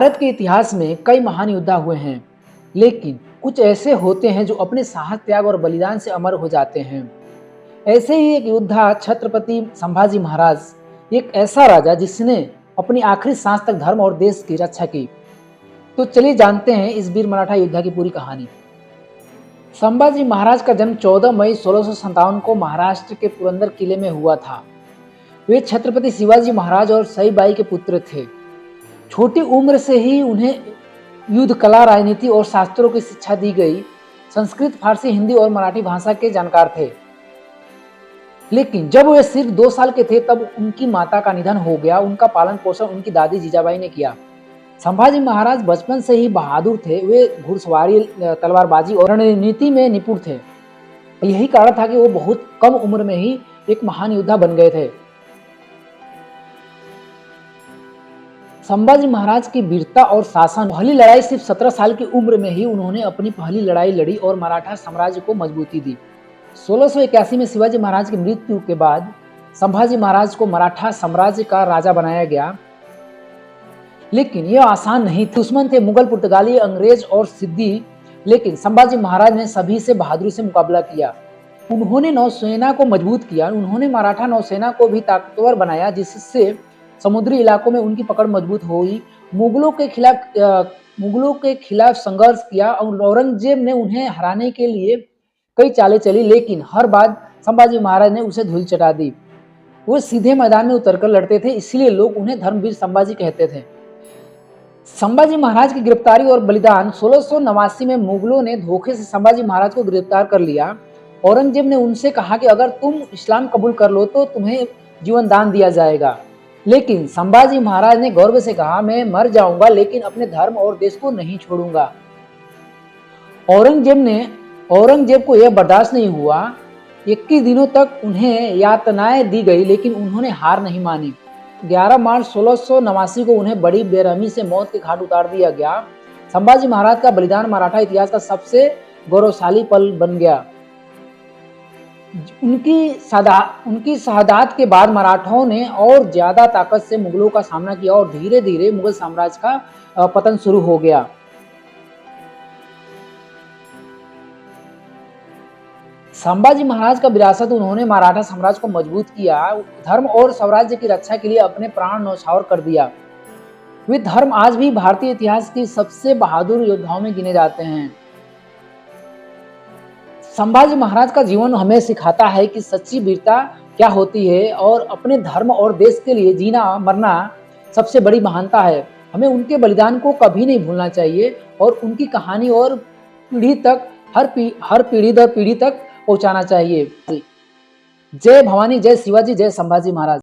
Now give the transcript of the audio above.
भारत के इतिहास में कई महान योद्धा हुए हैं, लेकिन कुछ ऐसे होते हैं जो अपने साहस, त्याग और बलिदान से अमर हो जाते हैं। ऐसे ही एक योद्धा छत्रपति संभाजी महाराज, एक ऐसा राजा जिसने अपनी आखिरी सांस तक धर्म और देश की रक्षा की। तो चलिए जानते हैं इस वीर मराठा योद्धा की पूरी कहानी। संभाजी महाराज का जन्म 14 मई 1657 को महाराष्ट्र के पुरंदर किले में हुआ था। वे छत्रपति शिवाजी महाराज और सईबाई के पुत्र थे। छोटी उम्र से ही उन्हें युद्ध कला, राजनीति और शास्त्रों की शिक्षा दी गई। संस्कृत, फारसी, हिंदी और मराठी भाषा के जानकार थे। लेकिन जब वे सिर्फ 2 साल के थे तब उनकी माता का निधन हो गया। उनका पालन पोषण उनकी दादी जीजाबाई ने किया। संभाजी महाराज बचपन से ही बहादुर थे। वे घुड़सवारी, तलवारबाजी और रणनीति में निपुण थे। यही कारण था कि वो बहुत कम उम्र में ही एक महान योद्धा बन गए थे। संभाजी महाराज की वीरता और शासन, पहली लड़ाई सिर्फ 17 साल की उम्र में ही उन्होंने अपनी पहली लड़ाई लड़ी और मराठा साम्राज्य को मजबूती दी। 1681 में शिवाजी महाराज की मृत्यु के बाद संभाजी महाराज को मराठा साम्राज्य का राजा बनाया गया। लेकिन यह आसान नहीं था। दुश्मन थे मुगल, पुर्तगाली, अंग्रेज और सिद्दी। लेकिन संभाजी महाराज ने सभी से बहादुरी से मुकाबला किया। उन्होंने नौसेना को मजबूत किया। उन्होंने मराठा नौसेना को भी ताकतवर बनाया, जिससे समुद्री इलाकों में उनकी पकड़ मजबूत हुई। मुगलों के खिलाफ संघर्ष किया और औरंगजेब ने उन्हें हराने के लिए कई चालें चली, लेकिन हर बार संभाजी महाराज ने उसे धूल चटा दी। वो सीधे मैदान में उतरकर लड़ते थे, इसलिए लोग उन्हें धर्मवीर संभाजी कहते थे। संभाजी महाराज की गिरफ्तारी और बलिदान। 1689 में मुगलों ने धोखे से संभाजी महाराज को गिरफ्तार कर लिया। औरंगजेब ने उनसे कहा कि अगर तुम इस्लाम कबूल कर लो तो तुम्हें जीवन दान दिया जाएगा। लेकिन संभाजी महाराज ने गर्व से कहा, मैं मर जाऊंगा लेकिन अपने धर्म और देश को नहीं छोड़ूंगा। औरंगजेब को यह बर्दाश्त नहीं हुआ। 21 दिनों तक उन्हें यातनाएं दी गई, लेकिन उन्होंने हार नहीं मानी। 11 मार्च 1689 को उन्हें बड़ी बेरहमी से मौत के घाट उतार दिया गया। संभाजी महाराज का बलिदान मराठा इतिहास का सबसे गौरवशाली पल बन गया। उनकी शहादत के बाद मराठों ने और ज्यादा ताकत से मुगलों का सामना किया और धीरे धीरे मुगल साम्राज्य का पतन शुरू हो गया। संभाजी महाराज का विरासत, उन्होंने मराठा साम्राज्य को मजबूत किया, धर्म और स्वराज्य की रक्षा के लिए अपने प्राण न्यौछावर कर दिया। वे धर्म आज भी भारतीय इतिहास की सबसे बहादुर योद्धाओं में गिने जाते हैं। संभाजी महाराज का जीवन हमें सिखाता है कि सच्ची वीरता क्या होती है और अपने धर्म और देश के लिए जीना मरना सबसे बड़ी महानता है। हमें उनके बलिदान को कभी नहीं भूलना चाहिए और उनकी कहानी और पीढ़ी तक, हर पीढ़ी दर पीढ़ी तक पहुंचाना चाहिए। जय भवानी, जय शिवाजी, जय संभाजी महाराज।